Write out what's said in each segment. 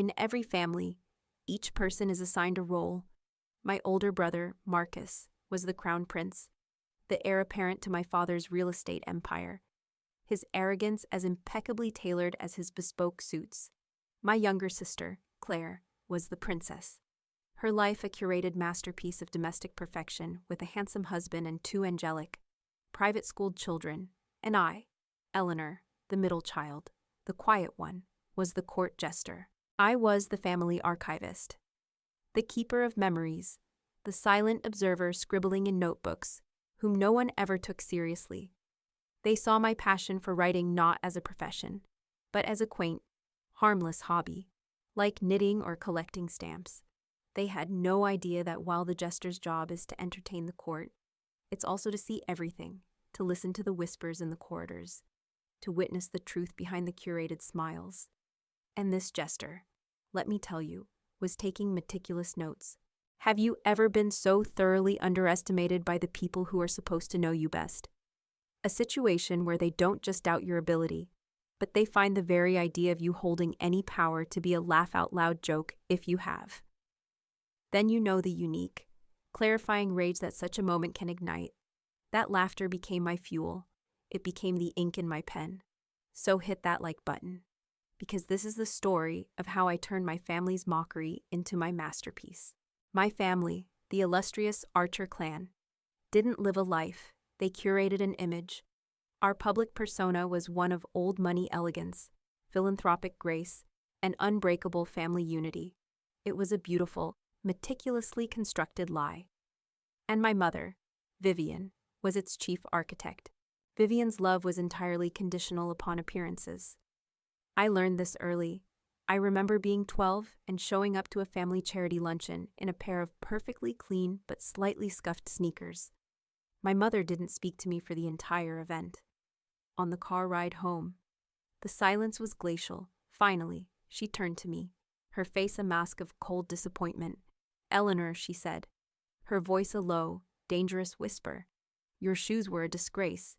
In every family, each person is assigned a role. My older brother, Marcus, was the crown prince, the heir apparent to my father's real estate empire, his arrogance as impeccably tailored as his bespoke suits. My younger sister, Claire, was the princess, her life a curated masterpiece of domestic perfection with a handsome husband and two angelic, private-schooled children, and I, Eleanor, the middle child, the quiet one, was the court jester. I was the family archivist, the keeper of memories, the silent observer scribbling in notebooks, whom no one ever took seriously. They saw my passion for writing not as a profession, but as a quaint, harmless hobby, like knitting or collecting stamps. They had no idea that while the jester's job is to entertain the court, it's also to see everything, to listen to the whispers in the corridors, to witness the truth behind the curated smiles. And this jester, let me tell you, was taking meticulous notes. Have you ever been so thoroughly underestimated by the people who are supposed to know you best? A situation where they don't just doubt your ability, but they find the very idea of you holding any power to be a laugh-out-loud joke if you have. Then you know the unique, clarifying rage that such a moment can ignite. That laughter became my fuel. It became the ink in my pen. So hit that like button, because this is the story of how I turned my family's mockery into my masterpiece. My family, the illustrious Archer clan, didn't live a life, they curated an image. Our public persona was one of old money elegance, philanthropic grace, and unbreakable family unity. It was a beautiful, meticulously constructed lie. And my mother, Vivian, was its chief architect. Vivian's love was entirely conditional upon appearances. I learned this early. I remember being 12 and showing up to a family charity luncheon in a pair of perfectly clean but slightly scuffed sneakers. My mother didn't speak to me for the entire event. On the car ride home, the silence was glacial. Finally, she turned to me, her face a mask of cold disappointment. "Eleanor," she said, her voice a low, dangerous whisper, "your shoes were a disgrace.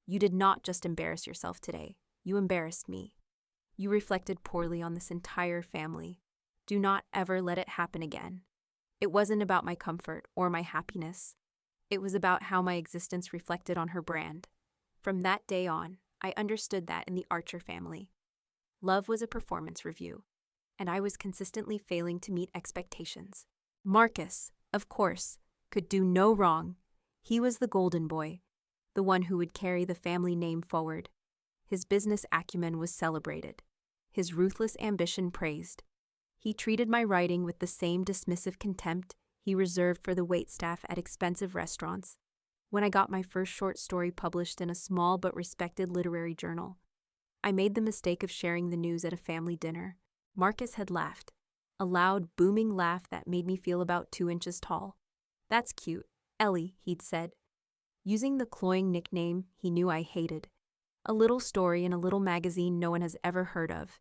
You did not just embarrass yourself today. You embarrassed me. You reflected poorly on this entire family. Do not ever let it happen again." It wasn't about my comfort or my happiness. It was about how my existence reflected on her brand. From that day on, I understood that in the Archer family, love was a performance review, and I was consistently failing to meet expectations. Marcus, of course, could do no wrong. He was the golden boy, the one who would carry the family name forward. His business acumen was celebrated, his ruthless ambition praised. He treated my writing with the same dismissive contempt he reserved for the waitstaff at expensive restaurants. When I got my first short story published in a small but respected literary journal, I made the mistake of sharing the news at a family dinner. Marcus had laughed, a loud, booming laugh that made me feel about 2 inches tall. "That's cute, Ellie," he'd said, using the cloying nickname he knew I hated. "A little story in a little magazine no one has ever heard of.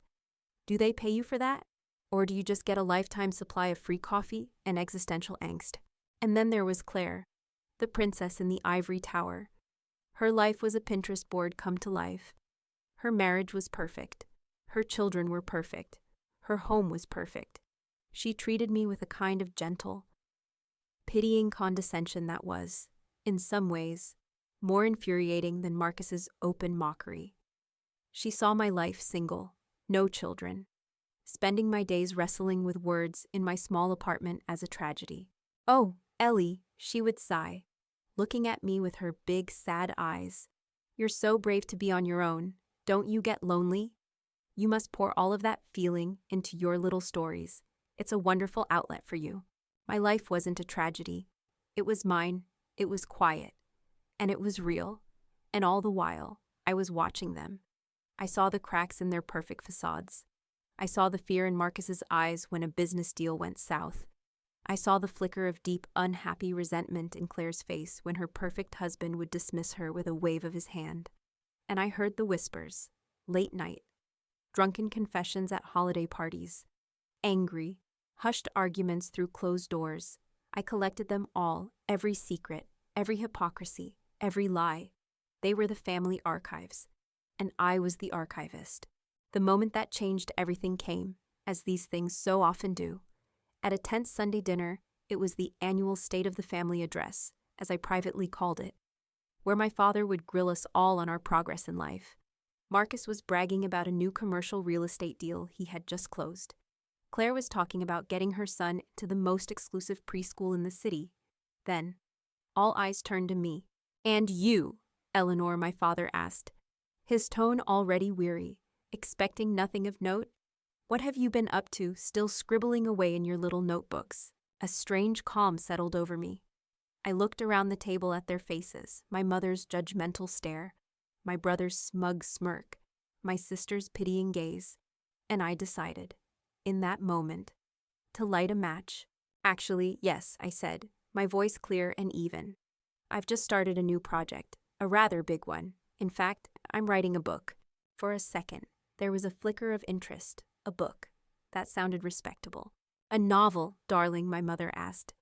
Do they pay you for that? Or do you just get a lifetime supply of free coffee and existential angst?" And then there was Claire, the princess in the ivory tower. Her life was a Pinterest board come to life. Her marriage was perfect. Her children were perfect. Her home was perfect. She treated me with a kind of gentle, pitying condescension that was, in some ways, more infuriating than Marcus's open mockery. She saw my life single, no children, spending my days wrestling with words in my small apartment as a tragedy. "Oh, Ellie," she would sigh, looking at me with her big, sad eyes. "You're so brave to be on your own. Don't you get lonely? You must pour all of that feeling into your little stories. It's a wonderful outlet for you." My life wasn't a tragedy. It was mine, it was quiet, and it was real. And all the while, I was watching them. I saw the cracks in their perfect facades. I saw the fear in Marcus's eyes when a business deal went south. I saw the flicker of deep, unhappy resentment in Claire's face when her perfect husband would dismiss her with a wave of his hand. And I heard the whispers, late night, drunken confessions at holiday parties, angry, hushed arguments through closed doors. I collected them all, every secret, every hypocrisy, every lie. They were the family archives, and I was the archivist. The moment that changed everything came, as these things so often do. At a tense Sunday dinner, it was the annual State of the Family address, as I privately called it, where my father would grill us all on our progress in life. Marcus was bragging about a new commercial real estate deal he had just closed. Claire was talking about getting her son to the most exclusive preschool in the city. Then, all eyes turned to me. "And you, Eleanor?" my father asked, his tone already weary, expecting nothing of note. "What have you been up to, still scribbling away in your little notebooks?" A strange calm settled over me. I looked around the table at their faces, my mother's judgmental stare, my brother's smug smirk, my sister's pitying gaze, and I decided, in that moment, to light a match. "Actually, yes," I said, my voice clear and even. "I've just started a new project, a rather big one. In fact, I'm writing a book." For a second, there was a flicker of interest. A book. That sounded respectable. "A novel, darling?" my mother asked,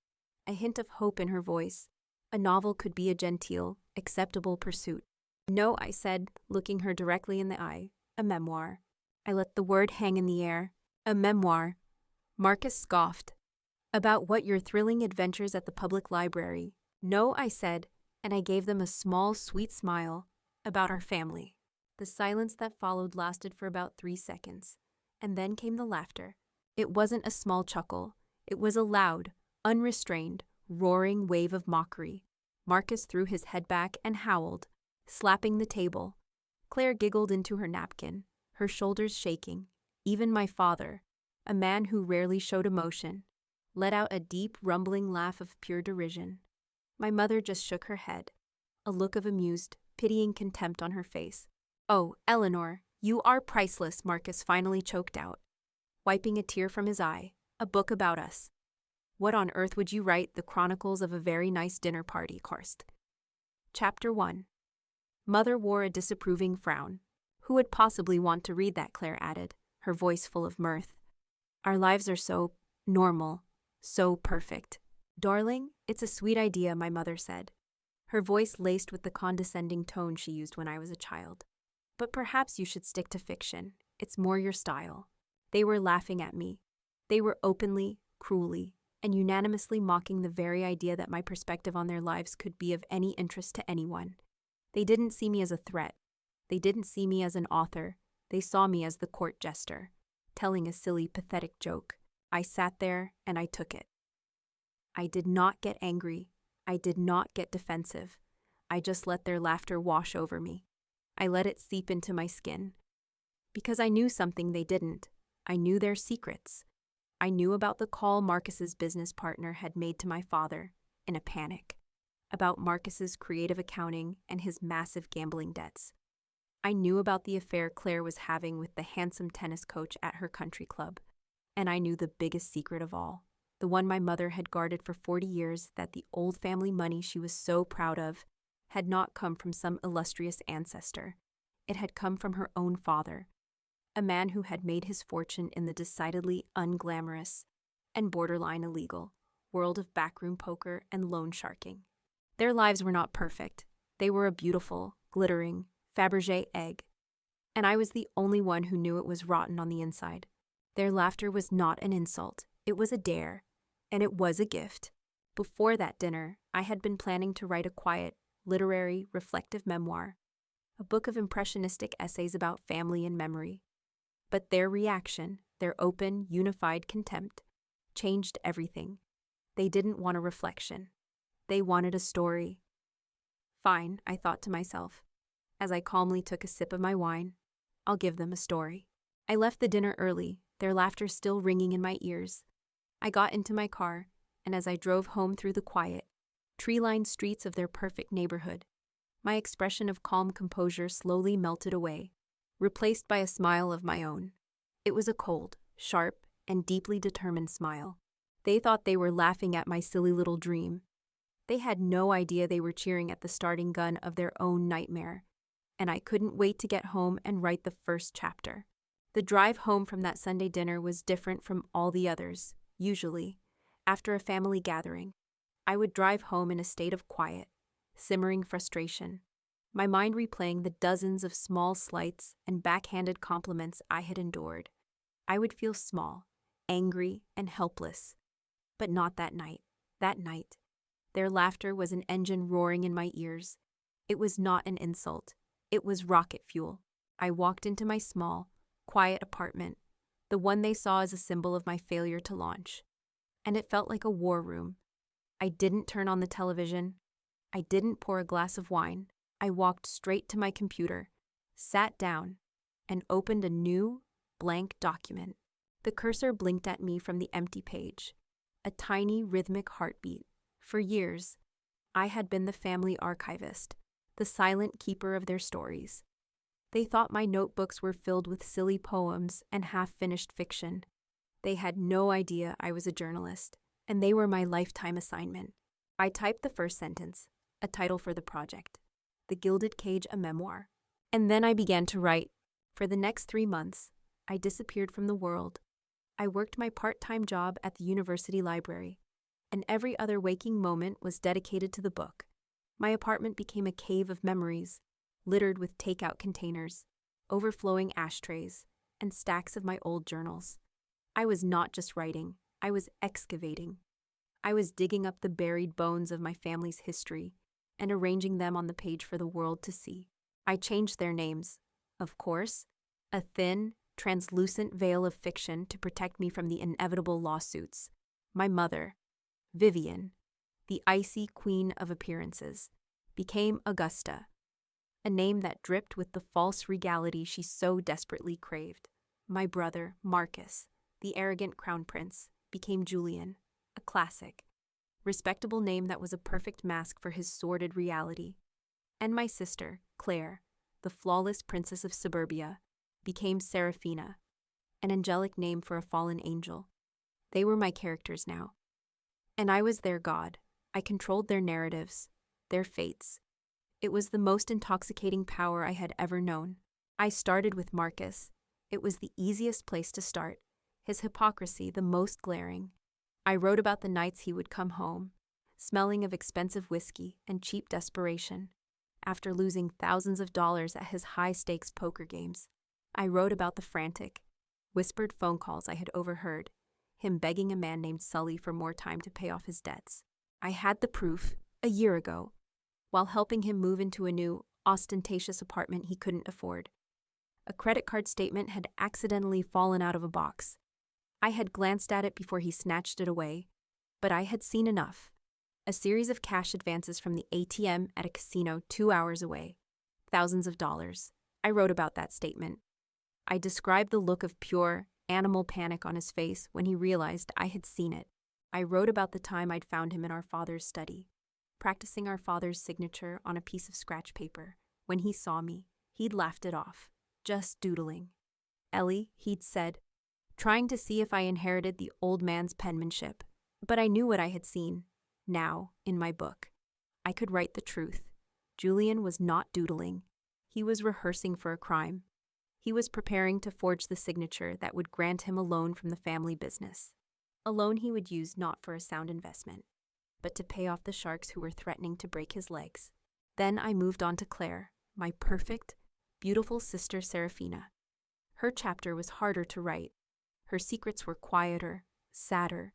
a hint of hope in her voice. A novel could be a genteel, acceptable pursuit. "No," I said, looking her directly in the eye. "A memoir." I let the word hang in the air. "A memoir?" Marcus scoffed. "About what, your thrilling adventures at the public library?" "No," I said, and I gave them a small, sweet smile. "About our family." The silence that followed lasted for about 3 seconds, and then came the laughter. It wasn't a small chuckle. It was a loud, unrestrained, roaring wave of mockery. Marcus threw his head back and howled, slapping the table. Claire giggled into her napkin, her shoulders shaking. Even my father, a man who rarely showed emotion, let out a deep, rumbling laugh of pure derision. My mother just shook her head, a look of amused, pitying contempt on her face. "Oh, Eleanor, you are priceless," Marcus finally choked out, wiping a tear from his eye. "A book about us. What on earth would you write? The chronicles of a very nice dinner party, Karst." Chapter 1. Mother wore a disapproving frown. "Who would possibly want to read that?" Claire added, her voice full of mirth. "Our lives are so normal, so perfect." "Darling, it's a sweet idea," my mother said, her voice laced with the condescending tone she used when I was a child. "But perhaps you should stick to fiction. It's more your style." They were laughing at me. They were openly, cruelly, and unanimously mocking the very idea that my perspective on their lives could be of any interest to anyone. They didn't see me as a threat. They didn't see me as an author. They saw me as the court jester, telling a silly, pathetic joke. I sat there and I took it. I did not get angry. I did not get defensive. I just let their laughter wash over me. I let it seep into my skin. Because I knew something they didn't. I knew their secrets. I knew about the call Marcus's business partner had made to my father, in a panic, about Marcus's creative accounting and his massive gambling debts. I knew about the affair Claire was having with the handsome tennis coach at her country club. And I knew the biggest secret of all, the one my mother had guarded for 40 years, that the old family money she was so proud of had not come from some illustrious ancestor. It had come from her own father, a man who had made his fortune in the decidedly unglamorous and borderline illegal world of backroom poker and loan sharking. Their lives were not perfect. They were a beautiful, glittering Fabergé egg, and I was the only one who knew it was rotten on the inside. Their laughter was not an insult. It was a dare, and it was a gift. Before that dinner, I had been planning to write a quiet, literary, reflective memoir, a book of impressionistic essays about family and memory. But their reaction, their open, unified contempt, changed everything. They didn't want a reflection. They wanted a story. "Fine," I thought to myself, as I calmly took a sip of my wine. "I'll give them a story." I left the dinner early, their laughter still ringing in my ears. I got into my car, and as I drove home through the quiet, tree-lined streets of their perfect neighborhood, my expression of calm composure slowly melted away, replaced by a smile of my own. It was a cold, sharp, and deeply determined smile. They thought they were laughing at my silly little dream. They had no idea they were cheering at the starting gun of their own nightmare, and I couldn't wait to get home and write the first chapter. The drive home from that Sunday dinner was different from all the others. Usually, after a family gathering, I would drive home in a state of quiet, simmering frustration, my mind replaying the dozens of small slights and backhanded compliments I had endured. I would feel small, angry, and helpless. But not that night. That night, their laughter was an engine roaring in my ears. It was not an insult. It was rocket fuel. I walked into my small, quiet apartment, the one they saw as a symbol of my failure to launch. And it felt like a war room. I didn't turn on the television. I didn't pour a glass of wine. I walked straight to my computer, sat down, and opened a new, blank document. The cursor blinked at me from the empty page, a tiny rhythmic heartbeat. For years, I had been the family archivist, the silent keeper of their stories. They thought my notebooks were filled with silly poems and half-finished fiction. They had no idea I was a journalist, and they were my lifetime assignment. I typed the first sentence, a title for the project, The Gilded Cage, a memoir. And then I began to write. For the next 3 months, I disappeared from the world. I worked my part-time job at the university library, and every other waking moment was dedicated to the book. My apartment became a cave of memories, littered with takeout containers, overflowing ashtrays, and stacks of my old journals. I was not just writing, I was excavating. I was digging up the buried bones of my family's history and arranging them on the page for the world to see. I changed their names, of course, a thin, translucent veil of fiction to protect me from the inevitable lawsuits. My mother, Vivian, the icy queen of appearances, became Augusta, a name that dripped with the false regality she so desperately craved. My brother, Marcus, the arrogant crown prince, became Julian, a classic, respectable name that was a perfect mask for his sordid reality. And my sister, Claire, the flawless princess of suburbia, became Seraphina, an angelic name for a fallen angel. They were my characters now. And I was their god. I controlled their narratives, their fates. It was the most intoxicating power I had ever known. I started with Marcus. It was the easiest place to start, his hypocrisy the most glaring. I wrote about the nights he would come home, smelling of expensive whiskey and cheap desperation, after losing thousands of dollars at his high-stakes poker games. I wrote about the frantic, whispered phone calls I had overheard, him begging a man named Sully for more time to pay off his debts. I had the proof, a year ago, while helping him move into a new, ostentatious apartment he couldn't afford. A credit card statement had accidentally fallen out of a box. I had glanced at it before he snatched it away, but I had seen enough. A series of cash advances from the ATM at a casino 2 hours away. Thousands of dollars. I wrote about that statement. I described the look of pure, animal panic on his face when he realized I had seen it. I wrote about the time I'd found him in our father's study, practicing our father's signature on a piece of scratch paper. When he saw me, he'd laughed it off. Just doodling. Ellie, he'd said, trying to see if I inherited the old man's penmanship. But I knew what I had seen. Now, in my book, I could write the truth. Julian was not doodling. He was rehearsing for a crime. He was preparing to forge the signature that would grant him a loan from the family business. A loan he would use not for a sound investment, but to pay off the sharks who were threatening to break his legs. Then I moved on to Claire, my perfect, beautiful sister Seraphina. Her chapter was harder to write. Her secrets were quieter, sadder.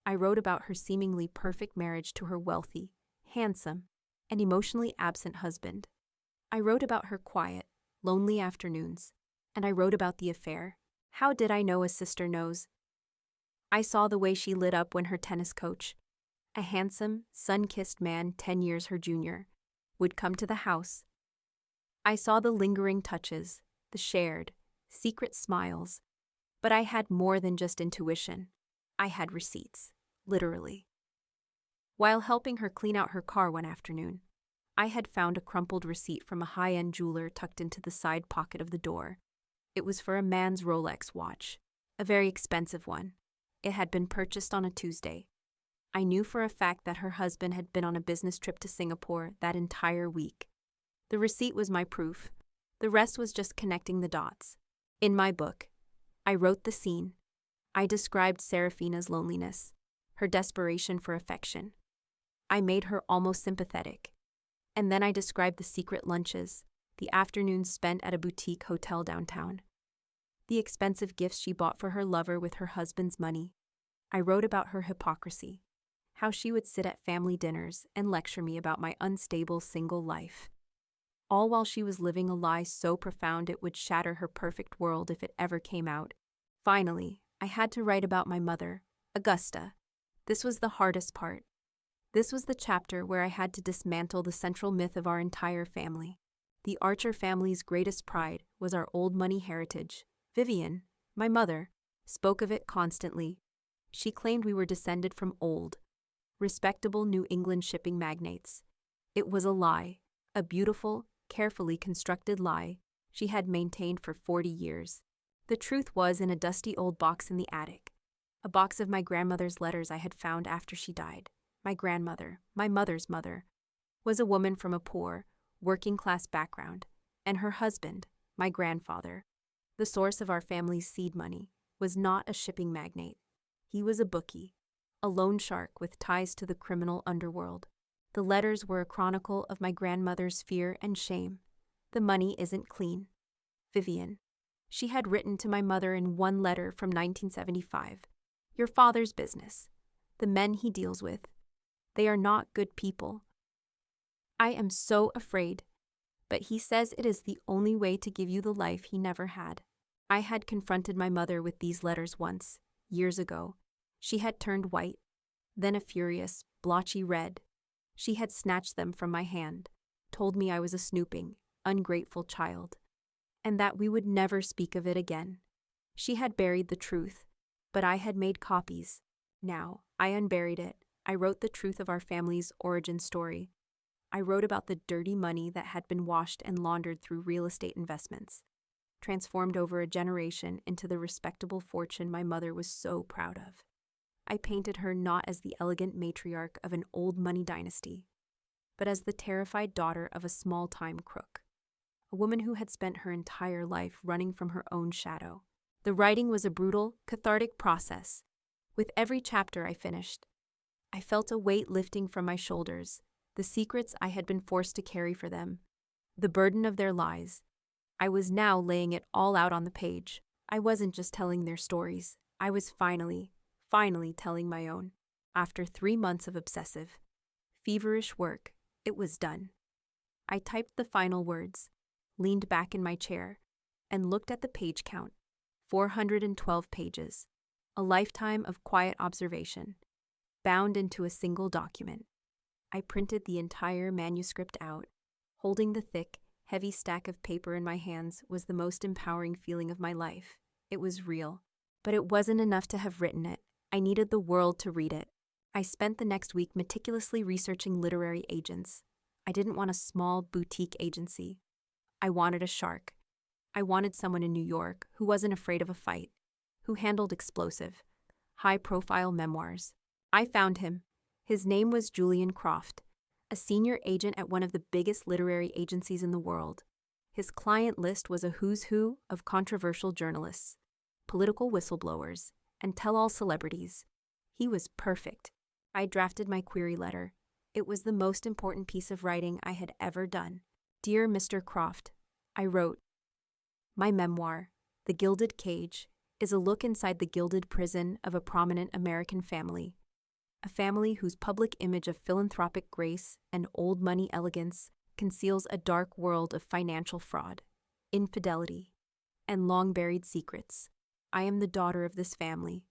I wrote about her seemingly perfect marriage to her wealthy, handsome, and emotionally absent husband. I wrote about her quiet, lonely afternoons, and I wrote about the affair. How did I know a sister knows? I saw the way she lit up when her tennis coach, a handsome, sun-kissed man 10 years her junior, would come to the house. I saw the lingering touches, the shared, secret smiles, but I had more than just intuition. I had receipts, literally. While helping her clean out her car one afternoon, I had found a crumpled receipt from a high-end jeweler tucked into the side pocket of the door. It was for a man's Rolex watch, a very expensive one. It had been purchased on a Tuesday. I knew for a fact that her husband had been on a business trip to Singapore that entire week. The receipt was my proof. The rest was just connecting the dots. In my book, I wrote the scene. I described Seraphina's loneliness, her desperation for affection. I made her almost sympathetic. And then I described the secret lunches, the afternoons spent at a boutique hotel downtown. the expensive gifts she bought for her lover with her husband's money. I wrote about her hypocrisy, how she would sit at family dinners and lecture me about my unstable single life, all while she was living a lie so profound it would shatter her perfect world if it ever came out. Finally, I had to write about my mother, Augusta. This was the hardest part. This was the chapter where I had to dismantle the central myth of our entire family. The Archer family's greatest pride was our old money heritage. Vivian, my mother, spoke of it constantly. She claimed we were descended from old, respectable New England shipping magnates. It was a lie, a beautiful, carefully constructed lie she had maintained for 40 years. The truth was in a dusty old box in the attic, a box of my grandmother's letters I had found after she died. My grandmother, my mother's mother, was a woman from a poor, working-class background, and her husband, my grandfather, the source of our family's seed money, was not a shipping magnate. He was a bookie, a loan shark with ties to the criminal underworld. The letters were a chronicle of my grandmother's fear and shame. The money isn't clean. Vivian. She had written to my mother in one letter from 1975. Your father's business. The men he deals with. They are not good people. I am so afraid, but he says it is the only way to give you the life he never had. I had confronted my mother with these letters once, years ago. She had turned white, then a furious, blotchy red. She had snatched them from my hand, told me I was a snooping, ungrateful child, and that we would never speak of it again. She had buried the truth, but I had made copies. Now, I unburied it. I wrote the truth of our family's origin story. I wrote about the dirty money that had been washed and laundered through real estate investments, transformed over a generation into the respectable fortune my mother was so proud of. I painted her not as the elegant matriarch of an old money dynasty, but as the terrified daughter of a small-time crook, a woman who had spent her entire life running from her own shadow. The writing was a brutal, cathartic process. With every chapter I finished, I felt a weight lifting from my shoulders, the secrets I had been forced to carry for them, the burden of their lies. I was now laying it all out on the page. I wasn't just telling their stories. I was finally telling my own. After 3 months of obsessive, feverish work, it was done. I typed the final words, leaned back in my chair, and looked at the page count. 412 pages. A lifetime of quiet observation, bound into a single document. I printed the entire manuscript out. Holding the thick, heavy stack of paper in my hands was the most empowering feeling of my life. It was real. But it wasn't enough to have written it. I needed the world to read it. I spent the next week meticulously researching literary agents. I didn't want a small, boutique agency. I wanted a shark. I wanted someone in New York who wasn't afraid of a fight, who handled explosive, high-profile memoirs. I found him. His name was Julian Croft, a senior agent at one of the biggest literary agencies in the world. His client list was a who's who of controversial journalists, political whistleblowers, and tell-all celebrities. He was perfect. I drafted my query letter. It was the most important piece of writing I had ever done. Dear Mr. Croft, I wrote, my memoir, The Gilded Cage, is a look inside the gilded prison of a prominent American family. A family whose public image of philanthropic grace and old money elegance conceals a dark world of financial fraud, infidelity, and long-buried secrets. I am the daughter of this family,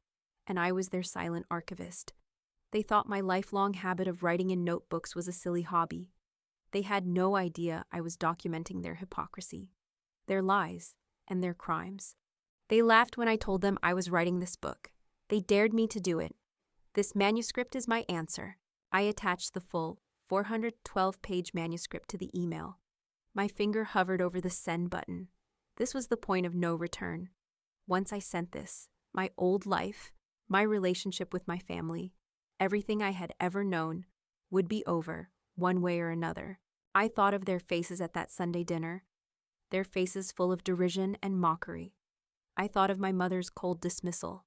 and I was their silent archivist. They thought my lifelong habit of writing in notebooks was a silly hobby. They had no idea I was documenting their hypocrisy, their lies, and their crimes. They laughed when I told them I was writing this book. They dared me to do it. This manuscript is my answer. I attached the full 412-page manuscript to the email. My finger hovered over the send button. This was the point of no return. Once I sent this, my old life, my relationship with my family, everything I had ever known, would be over, one way or another. I thought of their faces at that Sunday dinner, their faces full of derision and mockery. I thought of my mother's cold dismissal,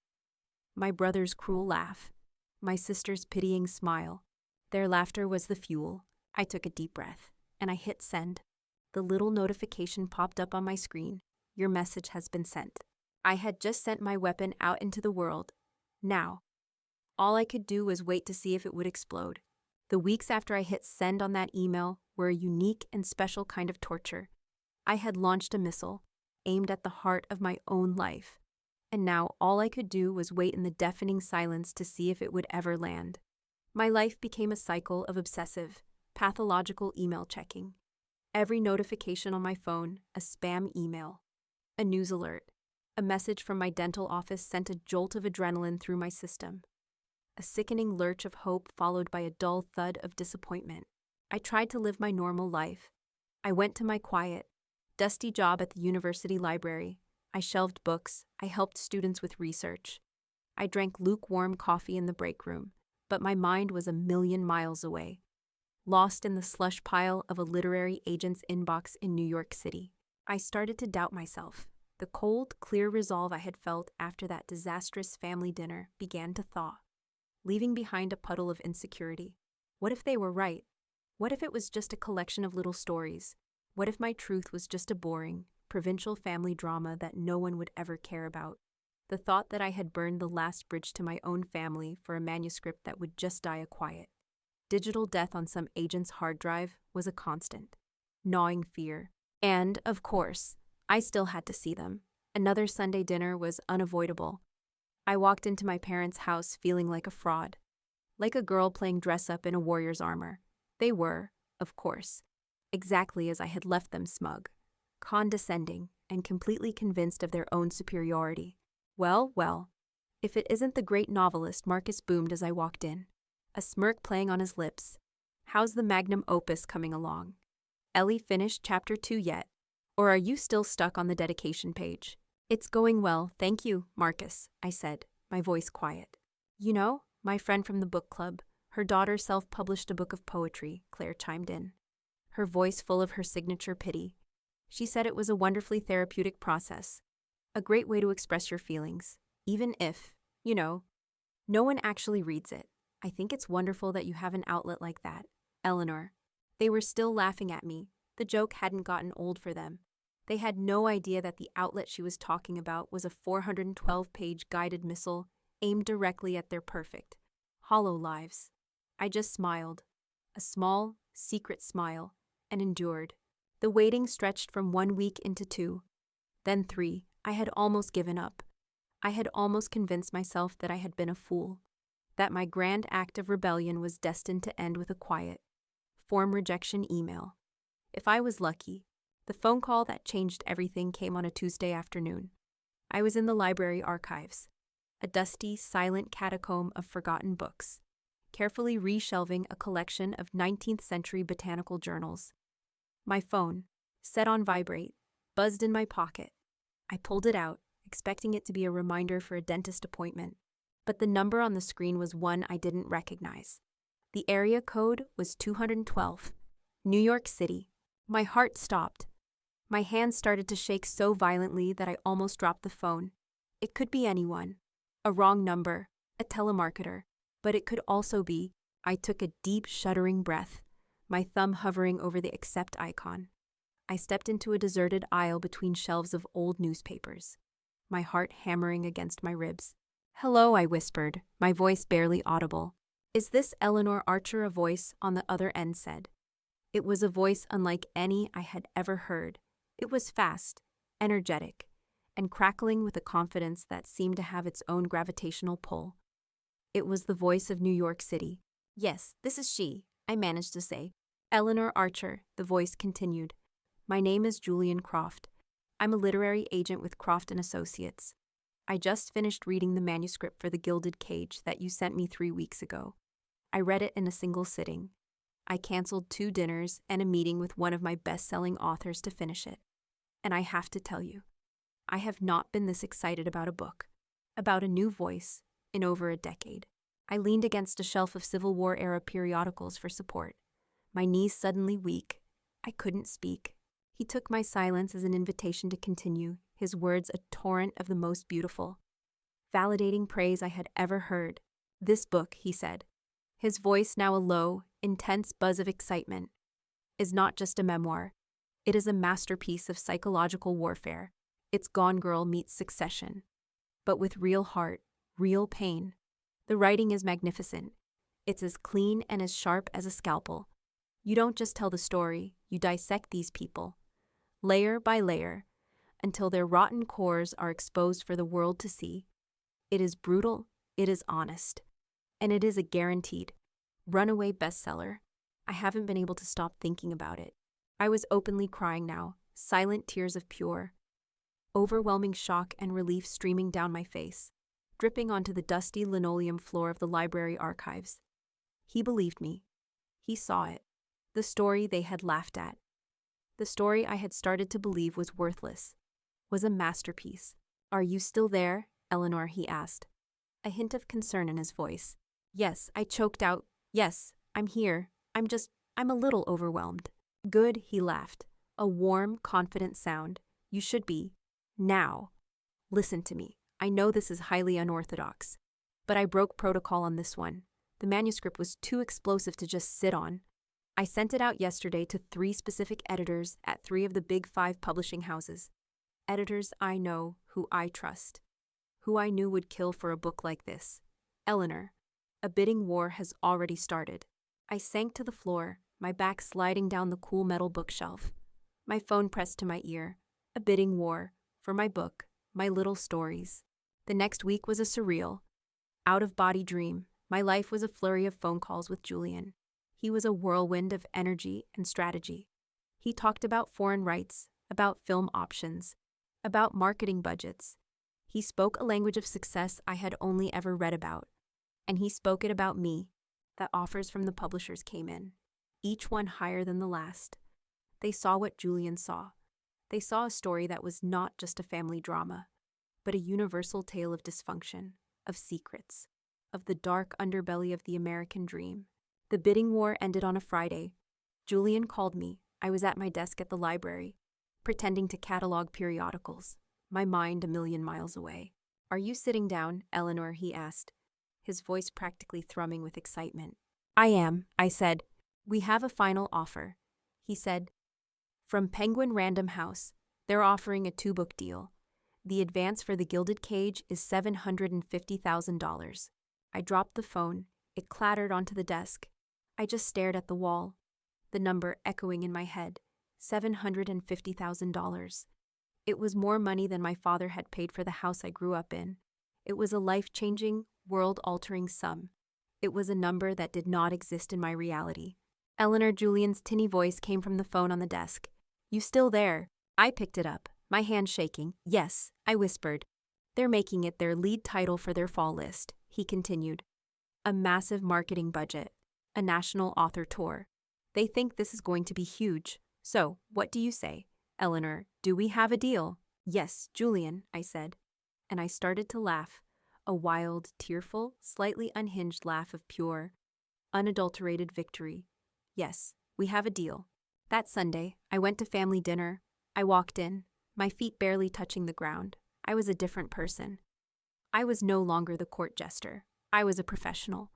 my brother's cruel laugh, my sister's pitying smile. Their laughter was the fuel. I took a deep breath, and I hit send. The little notification popped up on my screen. Your message has been sent. I had just sent my weapon out into the world. Now, all I could do was wait to see if it would explode. The weeks after I hit send on that email were a unique and special kind of torture. I had launched a missile, aimed at the heart of my own life, and now all I could do was wait in the deafening silence to see if it would ever land. My life became a cycle of obsessive, pathological email checking. Every notification on my phone, a spam email, a news alert, a message from my dental office sent a jolt of adrenaline through my system. A sickening lurch of hope followed by a dull thud of disappointment. I tried to live my normal life. I went to my quiet, dusty job at the university library. I shelved books. I helped students with research. I drank lukewarm coffee in the break room, but my mind was a million miles away, lost in the slush pile of a literary agent's inbox in New York City. I started to doubt myself. The cold, clear resolve I had felt after that disastrous family dinner began to thaw, leaving behind a puddle of insecurity. What if they were right? What if it was just a collection of little stories? What if my truth was just a boring, provincial family drama that no one would ever care about? The thought that I had burned the last bridge to my own family for a manuscript that would just die a quiet, digital death on some agent's hard drive was a constant, gnawing fear. And, of course, I still had to see them. Another Sunday dinner was unavoidable. I walked into my parents' house feeling like a fraud, like a girl playing dress-up in a warrior's armor. They were, of course, exactly as I had left them, smug, condescending, and completely convinced of their own superiority. Well, if it isn't the great novelist, Marcus boomed as I walked in, a smirk playing on his lips. How's the magnum opus coming along? Ellie finished chapter 2 yet? Or are you still stuck on the dedication page? It's going well, thank you, Marcus, I said, my voice quiet. You know, my friend from the book club, her daughter self-published a book of poetry, Claire chimed in, her voice full of her signature pity. She said it was a wonderfully therapeutic process, a great way to express your feelings, even if, no one actually reads it. I think it's wonderful that you have an outlet like that, Eleanor. They were still laughing at me. The joke hadn't gotten old for them. They had no idea that the outlet she was talking about was a 412-page guided missile aimed directly at their perfect, hollow lives. I just smiled, a small, secret smile, and endured. The waiting stretched from 1 week into 2, then 3. I had almost given up. I had almost convinced myself that I had been a fool, that my grand act of rebellion was destined to end with a quiet, form rejection email. If I was lucky, the phone call that changed everything came on a Tuesday afternoon. I was in the library archives, a dusty, silent catacomb of forgotten books, carefully reshelving a collection of 19th century botanical journals. My phone, set on vibrate, buzzed in my pocket. I pulled it out, expecting it to be a reminder for a dentist appointment, but the number on the screen was one I didn't recognize. The area code was 212, New York City. My heart stopped. My hands started to shake so violently that I almost dropped the phone. It could be anyone, a wrong number, a telemarketer, but it could also be. I took a deep, shuddering breath, my thumb hovering over the accept icon. I stepped into a deserted aisle between shelves of old newspapers, my heart hammering against my ribs. "Hello," I whispered, my voice barely audible. "Is this Eleanor Archer?" a voice on the other end said. It was a voice unlike any I had ever heard. It was fast, energetic, and crackling with a confidence that seemed to have its own gravitational pull. It was the voice of New York City. "Yes, this is she," I managed to say. "Eleanor Archer," the voice continued. "My name is Julian Croft. I'm a literary agent with Croft & Associates. I just finished reading the manuscript for The Gilded Cage that you sent me 3 weeks ago. I read it in a single sitting. I canceled 2 dinners and a meeting with one of my best-selling authors to finish it. And I have to tell you, I have not been this excited about a book, about a new voice, in over a decade." I leaned against a shelf of Civil War-era periodicals for support, my knees suddenly weak. I couldn't speak. He took my silence as an invitation to continue, his words a torrent of the most beautiful, validating praise I had ever heard. "This book," he said, his voice now a low, intense buzz of excitement, "is not just a memoir. It is a masterpiece of psychological warfare. It's Gone Girl meets Succession, but with real heart, real pain. The writing is magnificent. It's as clean and as sharp as a scalpel. You don't just tell the story, you dissect these people, layer by layer, until their rotten cores are exposed for the world to see. It is brutal, it is honest, and it is a guaranteed runaway bestseller. I haven't been able to stop thinking about it. I was openly crying now, silent tears of pure, overwhelming shock and relief streaming down my face, dripping onto the dusty linoleum floor of the library archives. He believed me. He saw it. The story they had laughed at. The story I had started to believe was worthless. Was a masterpiece. "Are you still there, Eleanor?" he asked. A hint of concern in his voice. "Yes," I choked out. "Yes, I'm here. I'm a little overwhelmed." "Good," he laughed. A warm, confident sound. "You should be. Now. Listen to me. I know this is highly unorthodox, but I broke protocol on this one. The manuscript was too explosive to just sit on. I sent it out yesterday to 3 specific editors at 3 of the big 5 publishing houses. Editors I know, who I trust, who I knew would kill for a book like this. Eleanor, a bidding war has already started." I sank to the floor, my back sliding down the cool metal bookshelf. My phone pressed to my ear. A bidding war, for my book, my little stories. The next week was a surreal, out-of-body dream. My life was a flurry of phone calls with Julian. He was a whirlwind of energy and strategy. He talked about foreign rights, about film options, about marketing budgets. He spoke a language of success I had only ever read about. And he spoke it about me, that offers from the publishers came in, each one higher than the last. They saw what Julian saw. They saw a story that was not just a family drama, but a universal tale of dysfunction, of secrets, of the dark underbelly of the American dream. The bidding war ended on a Friday. Julian called me. I was at my desk at the library, pretending to catalog periodicals, my mind a million miles away. "Are you sitting down, Eleanor?" he asked, his voice practically thrumming with excitement. "I am," I said. "We have a final offer," he said. "From Penguin Random House. They're offering a 2-book deal. The advance for The Gilded Cage is $750,000. I dropped the phone. It clattered onto the desk. I just stared at the wall, the number echoing in my head. $750,000. It was more money than my father had paid for the house I grew up in. It was a life-changing, world-altering sum. It was a number that did not exist in my reality. Eleanor Julian's tinny voice came from the phone on the desk. "You still there?" I picked it up, my hand shaking. "Yes," I whispered. "They're making it their lead title for their fall list," he continued. "A massive marketing budget. A national author tour. They think this is going to be huge. So, what do you say, Eleanor? Do we have a deal?" "Yes, Julian," I said. And I started to laugh. A wild, tearful, slightly unhinged laugh of pure, unadulterated victory. "Yes, we have a deal." That Sunday, I went to family dinner. I walked in, my feet barely touching the ground. I was a different person. I was no longer the court jester. I was a professional.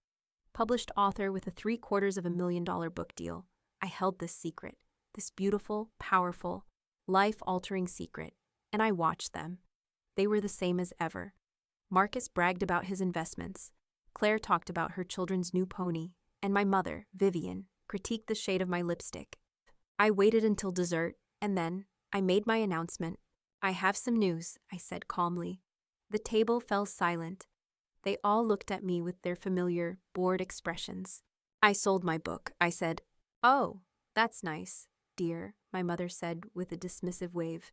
Published author with a $750,000 book deal. I held this secret, this beautiful, powerful, life-altering secret, and I watched them. They were the same as ever. Marcus bragged about his investments. Claire talked about her children's new pony, and my mother, Vivian, critiqued the shade of my lipstick. I waited until dessert, and then I made my announcement. "I have some news," I said calmly. The table fell silent. They all looked at me with their familiar, bored expressions. "I sold my book," I said. "Oh, that's nice, dear," my mother said with a dismissive wave.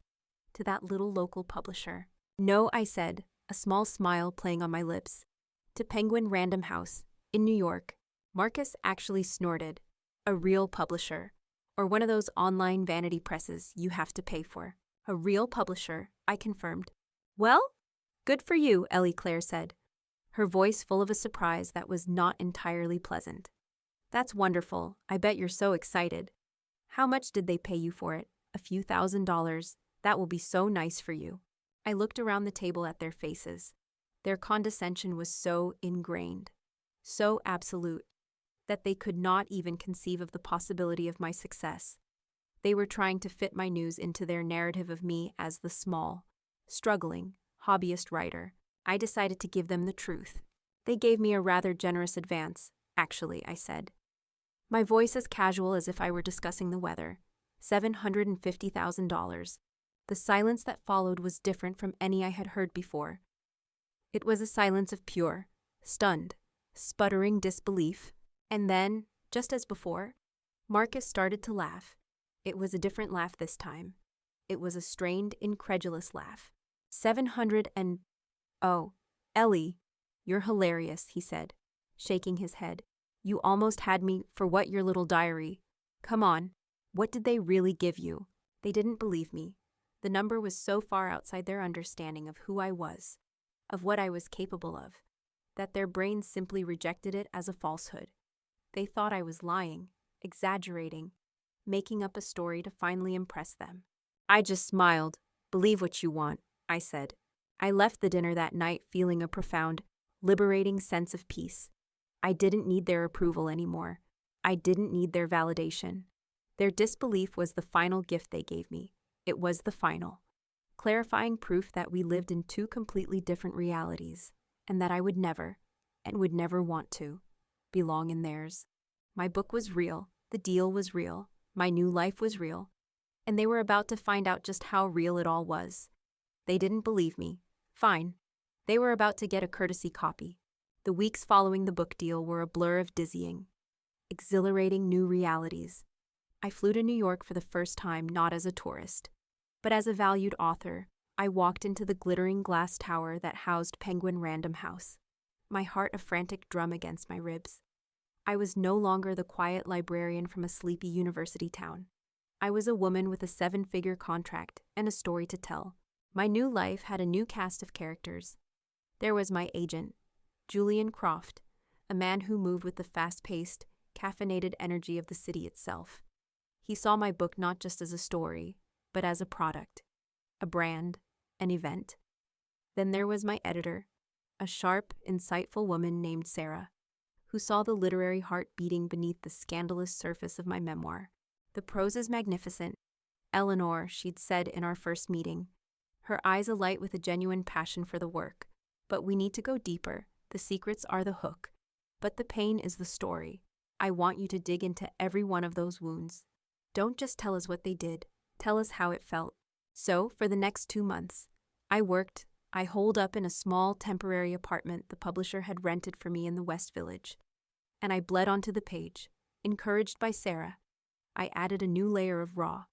"To that little local publisher." "No," I said, a small smile playing on my lips. "To Penguin Random House, in New York." Marcus actually snorted. "A real publisher. Or one of those online vanity presses you have to pay for." "A real publisher," I confirmed. "Well, good for you," Ellie Claire said, her voice full of a surprise that was not entirely pleasant. "That's wonderful. I bet you're so excited. How much did they pay you for it? A few $1,000s. That will be so nice for you." I looked around the table at their faces. Their condescension was so ingrained, so absolute, that they could not even conceive of the possibility of my success. They were trying to fit my news into their narrative of me as the small, struggling, hobbyist writer. I decided to give them the truth. They gave me a rather generous advance, actually, I said. My voice as casual as if I were discussing the weather. $750,000. The silence that followed was different from any I had heard before. It was a silence of pure, stunned, sputtering disbelief. And then, just as before, Marcus started to laugh. It was a different laugh this time. It was a strained, incredulous laugh. 700 and... Oh, Ellie, you're hilarious, he said, shaking his head. You almost had me for what your little diary. Come on, what did they really give you? They didn't believe me. The number was so far outside their understanding of who I was, of what I was capable of, that their brains simply rejected it as a falsehood. They thought I was lying, exaggerating, making up a story to finally impress them. I just smiled. Believe what you want, I said. I left the dinner that night feeling a profound, liberating sense of peace. I didn't need their approval anymore. I didn't need their validation. Their disbelief was the final gift they gave me. It was the final, clarifying proof that we lived in two completely different realities, and that I would never, and would never want to, belong in theirs. My book was real, the deal was real, my new life was real, and they were about to find out just how real it all was. They didn't believe me. Fine. They were about to get a courtesy copy. The weeks following the book deal were a blur of dizzying, exhilarating new realities. I flew to New York for the first time not as a tourist, but as a valued author. I walked into the glittering glass tower that housed Penguin Random House, my heart a frantic drum against my ribs. I was no longer the quiet librarian from a sleepy university town. I was a woman with a 7-figure contract and a story to tell. My new life had a new cast of characters. There was my agent, Julian Croft, a man who moved with the fast-paced, caffeinated energy of the city itself. He saw my book not just as a story, but as a product, a brand, an event. Then there was my editor, a sharp, insightful woman named Sarah, who saw the literary heart beating beneath the scandalous surface of my memoir. The prose is magnificent, Eleanor, she'd said in our first meeting, her eyes alight with a genuine passion for the work. But we need to go deeper. The secrets are the hook, but the pain is the story. I want you to dig into every one of those wounds. Don't just tell us what they did. Tell us how it felt. So, for the next 2 months, I holed up in a small temporary apartment the publisher had rented for me in the West Village. And I bled onto the page. Encouraged by Sarah, I added a new layer of raw,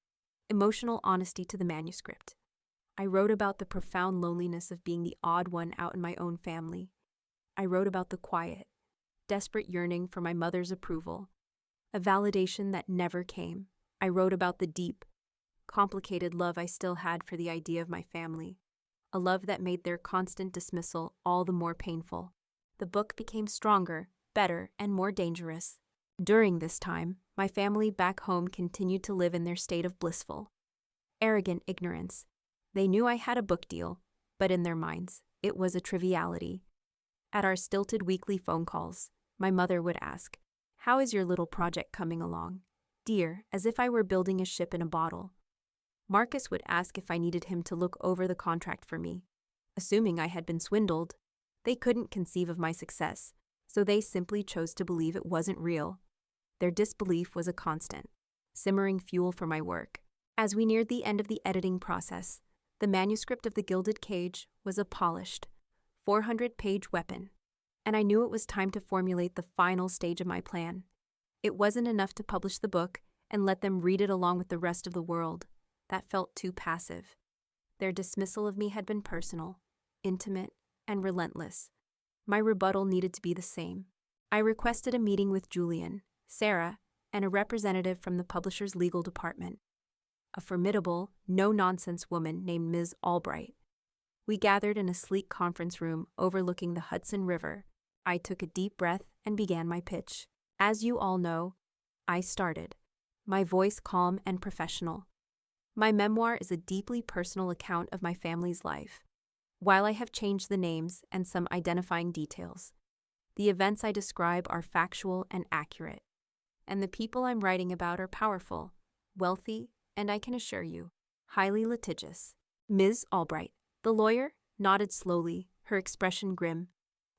emotional honesty to the manuscript. I wrote about the profound loneliness of being the odd one out in my own family. I wrote about the quiet, desperate yearning for my mother's approval, a validation that never came. I wrote about the deep, complicated love I still had for the idea of my family, a love that made their constant dismissal all the more painful. The book became stronger, better, and more dangerous. During this time, my family back home continued to live in their state of blissful, arrogant ignorance. They knew I had a book deal, but in their minds, it was a triviality. At our stilted weekly phone calls, my mother would ask, "How is your little project coming along?" Dear, as if I were building a ship in a bottle. Marcus would ask if I needed him to look over the contract for me. Assuming I had been swindled, they couldn't conceive of my success, so they simply chose to believe it wasn't real. Their disbelief was a constant, simmering fuel for my work. As we neared the end of the editing process, the manuscript of The Gilded Cage was a polished, 400-page weapon, and I knew it was time to formulate the final stage of my plan. It wasn't enough to publish the book and let them read it along with the rest of the world. That felt too passive. Their dismissal of me had been personal, intimate, and relentless. My rebuttal needed to be the same. I requested a meeting with Julian, Sarah, and a representative from the publisher's legal department, a formidable, no-nonsense woman named Ms. Albright. We gathered in a sleek conference room overlooking the Hudson River. I took a deep breath and began my pitch. As you all know, I started, my voice calm and professional. My memoir is a deeply personal account of my family's life. While I have changed the names and some identifying details, the events I describe are factual and accurate, and the people I'm writing about are powerful, wealthy, and I can assure you, highly litigious. Ms. Albright, The lawyer nodded slowly, her expression grim.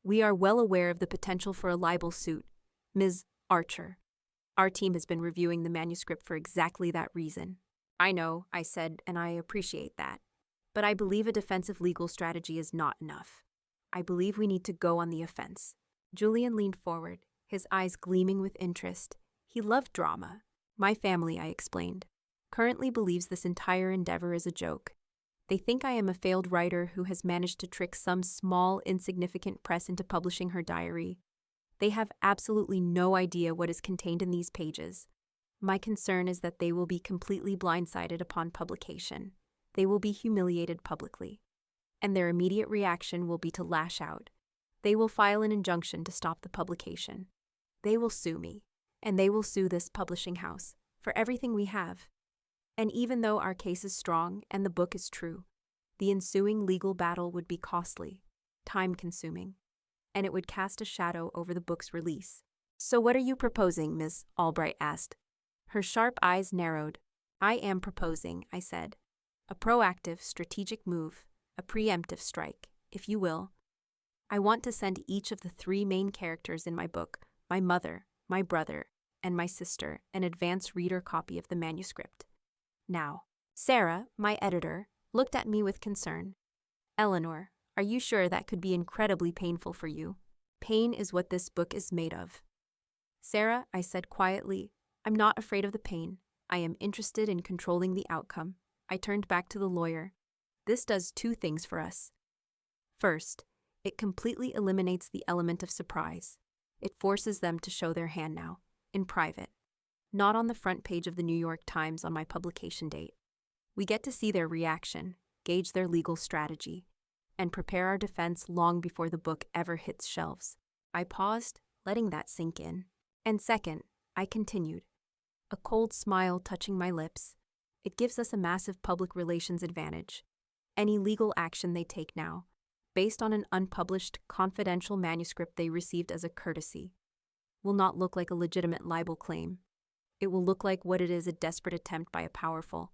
We are well aware of the potential for a libel suit, Ms. Archer. Our team has been reviewing the manuscript for exactly that reason. I know, I said, and I appreciate that. But I believe a defensive legal strategy is not enough. I believe we need to go on the offense. Julian leaned forward, his eyes gleaming with interest. He loved drama. My family, I explained, currently believes this entire endeavor is a joke. They think I am a failed writer who has managed to trick some small, insignificant press into publishing her diary. They have absolutely no idea what is contained in these pages. My concern is that they will be completely blindsided upon publication. They will be humiliated publicly. And their immediate reaction will be to lash out. They will file an injunction to stop the publication. They will sue me, and they will sue this publishing house for everything we have. And even though our case is strong and the book is true, the ensuing legal battle would be costly, time-consuming, and it would cast a shadow over the book's release. So what are you proposing, Miss Albright asked. Her sharp eyes narrowed. I am proposing, I said, a proactive, strategic move, a preemptive strike, if you will. I want to send each of the 3 main characters in my book, my mother, my brother, and my sister, an advance reader copy of the manuscript. Now, Sarah, my editor, looked at me with concern. Eleanor, are you sure that could be incredibly painful for you? Pain is what this book is made of. Sarah, I said quietly, I'm not afraid of the pain. I am interested in controlling the outcome. I turned back to the lawyer. This does 2 things for us. First, it completely eliminates the element of surprise. It forces them to show their hand now, in private, not on the front page of the New York Times on my publication date. We get to see their reaction, gauge their legal strategy, and prepare our defense long before the book ever hits shelves. I paused, letting that sink in. And second, I continued, a cold smile touching my lips. It gives us a massive public relations advantage. Any legal action they take now, based on an unpublished, confidential manuscript they received as a courtesy, will not look like a legitimate libel claim. It will look like what it is, a desperate attempt by a powerful,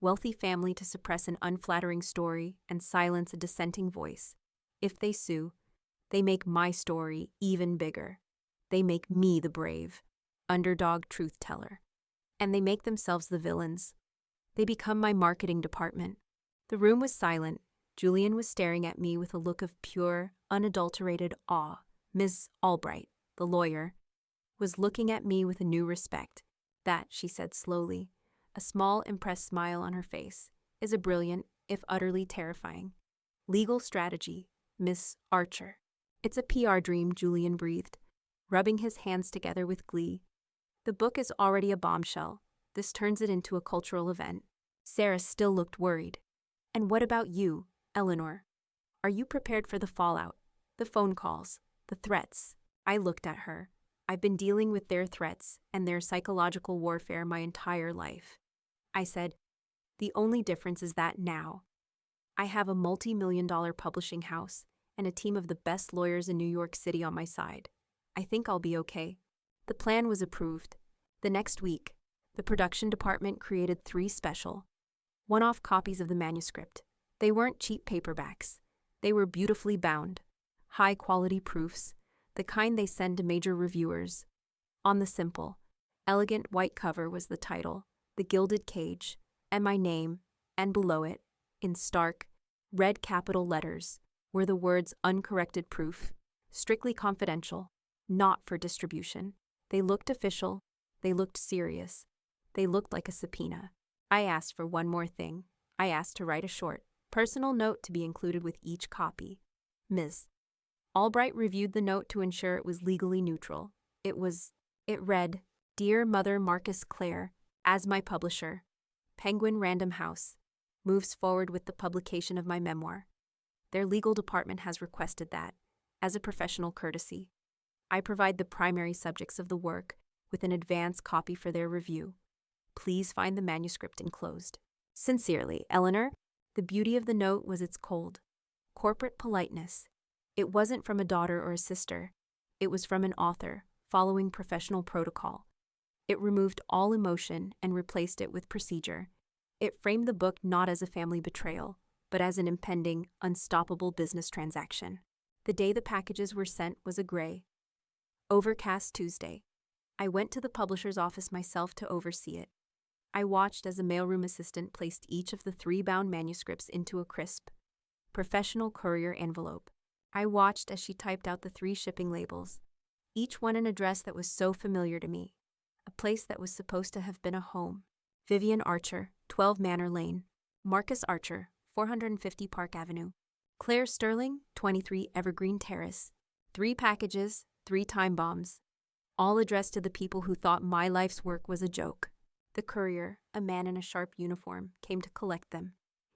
wealthy family to suppress an unflattering story and silence a dissenting voice. If they sue, they make my story even bigger. They make me the brave, underdog truth teller. And they make themselves the villains. They become my marketing department. The room was silent. Julian was staring at me with a look of pure, unadulterated awe. Ms. Albright, the lawyer, was looking at me with a new respect. That, she said slowly, a small, impressed smile on her face, is a brilliant, if utterly terrifying, legal strategy, Miss Archer. It's a PR dream, Julian breathed, rubbing his hands together with glee. The book is already a bombshell. This turns it into a cultural event. Sarah still looked worried. And what about you, Eleanor? Are you prepared for the fallout? The phone calls, the threats? I looked at her. I've been dealing with their threats and their psychological warfare my entire life. I said, the only difference is that now, I have a multi-million-dollar publishing house and a team of the best lawyers in New York City on my side. I think I'll be okay. The plan was approved. The next week, the production department created 3 special, one-off copies of the manuscript. They weren't cheap paperbacks. They were beautifully bound, high-quality proofs, the kind they send to major reviewers. On the simple, elegant white cover was the title, The Gilded Cage, and my name, and below it, in stark, red capital letters, were the words uncorrected proof, strictly confidential, not for distribution. They looked official, they looked serious, they looked like a subpoena. I asked for one more thing. I asked to write a short, personal note to be included with each copy. Ms. Albright reviewed the note to ensure it was legally neutral. It read, Dear Mother Marcus Clare, as my publisher, Penguin Random House, moves forward with the publication of my memoir. Their legal department has requested that, as a professional courtesy, I provide the primary subjects of the work with an advance copy for their review. Please find the manuscript enclosed. Sincerely, Eleanor. The beauty of the note was its cold, corporate politeness. It wasn't from a daughter or a sister. It was from an author, following professional protocol. It removed all emotion and replaced it with procedure. It framed the book not as a family betrayal, but as an impending, unstoppable business transaction. The day the packages were sent was a gray, overcast Tuesday. I went to the publisher's office myself to oversee it. I watched as a mailroom assistant placed each of the 3 bound manuscripts into a crisp, professional courier envelope. I watched as she typed out the 3 shipping labels, each one an address that was so familiar to me, a place that was supposed to have been a home. Vivian Archer, 12 Manor Lane. Marcus Archer, 450 Park Avenue. Claire Sterling, 23 Evergreen Terrace. 3 packages, 3 time bombs, all addressed to the people who thought my life's work was a joke. The courier, a man in a sharp uniform, came to collect them.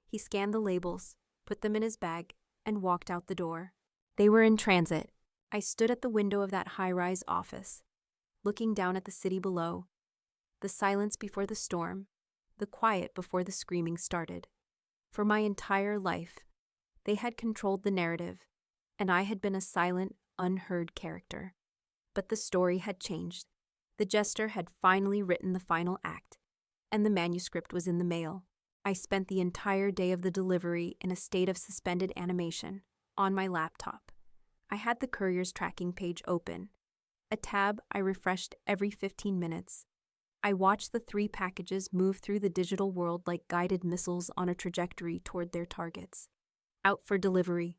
He scanned the labels, put them in his bag, and walked out the door. They were in transit. I stood at the window of that high-rise office, looking down at the city below, the silence before the storm, the quiet before the screaming started. For my entire life, they had controlled the narrative, and I had been a silent, unheard character. But the story had changed. The jester had finally written the final act, and the manuscript was in the mail. I spent the entire day of the delivery in a state of suspended animation, on my laptop. I had the courier's tracking page open, a tab I refreshed every 15 minutes. I watched the 3 packages move through the digital world like guided missiles on a trajectory toward their targets. Out for delivery.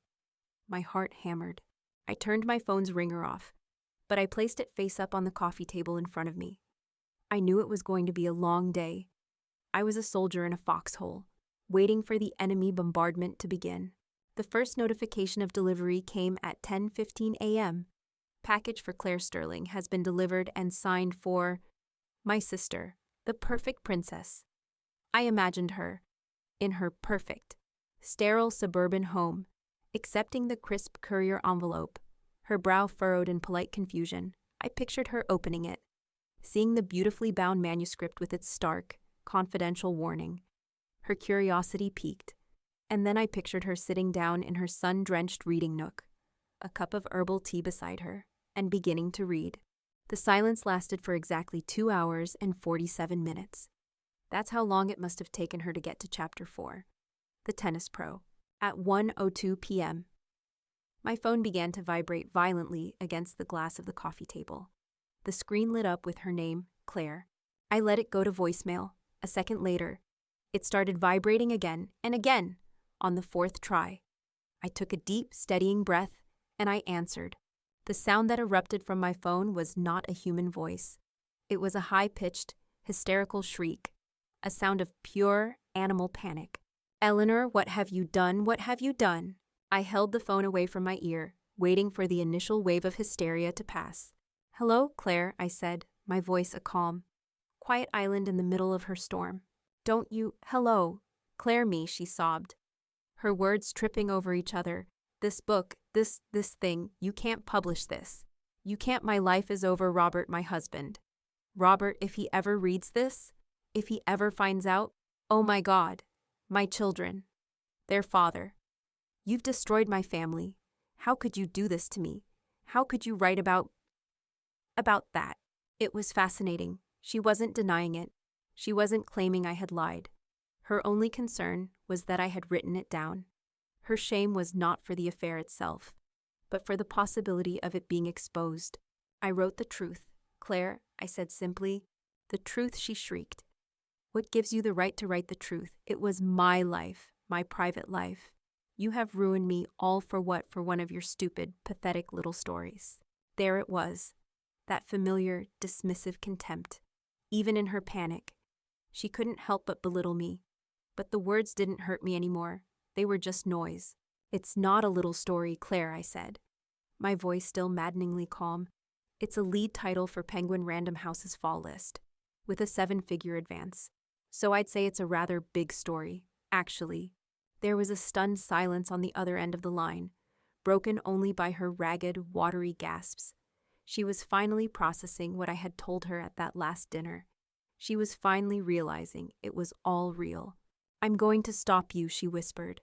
My heart hammered. I turned my phone's ringer off, but I placed it face up on the coffee table in front of me. I knew it was going to be a long day. I was a soldier in a foxhole, waiting for the enemy bombardment to begin. The first notification of delivery came at 10:15 a.m. Package for Claire Sterling has been delivered and signed for my sister, the perfect princess. I imagined her, in her perfect, sterile suburban home, accepting the crisp courier envelope, her brow furrowed in polite confusion. I pictured her opening it, seeing the beautifully bound manuscript with its stark, confidential warning. Her curiosity piqued, and then I pictured her sitting down in her sun-drenched reading nook, a cup of herbal tea beside her, and beginning to read. The silence lasted for exactly 2 hours and 47 minutes. That's how long it must have taken her to get to Chapter 4, The Tennis Pro, at 1:02 p.m. My phone began to vibrate violently against the glass of the coffee table. The screen lit up with her name, Claire. I let it go to voicemail. A second later, it started vibrating again and again on the 4th try. I took a deep, steadying breath, and I answered. The sound that erupted from my phone was not a human voice. It was a high-pitched, hysterical shriek, a sound of pure animal panic. "Eleanor, what have you done? What have you done?" I held the phone away from my ear, waiting for the initial wave of hysteria to pass. "Hello, Claire," I said, my voice a calm, quiet island in the middle of her storm. "Don't you— Hello, Claire me," she sobbed, her words tripping over each other. "This book, this thing, you can't publish this. You can't. My life is over, Robert, my husband. Robert, if he ever reads this, if he ever finds out, oh my God, my children, their father. You've destroyed my family. How could you do this to me? How could you write about that?" It was fascinating. She wasn't denying it. She wasn't claiming I had lied. Her only concern was that I had written it down. Her shame was not for the affair itself, but for the possibility of it being exposed. "I wrote the truth, Claire," I said simply. "The truth," she shrieked. "What gives you the right to write the truth? It was my life, my private life. You have ruined me, all for what? For one of your stupid, pathetic little stories." There it was, that familiar, dismissive contempt. Even in her panic, she couldn't help but belittle me. But the words didn't hurt me anymore. They were just noise. "It's not a little story, Claire," I said, my voice still maddeningly calm. "It's a lead title for Penguin Random House's fall list, with a 7-figure advance. So I'd say it's a rather big story, actually." There was a stunned silence on the other end of the line, broken only by her ragged, watery gasps. She was finally processing what I had told her at that last dinner. She was finally realizing it was all real. "I'm going to stop you," she whispered,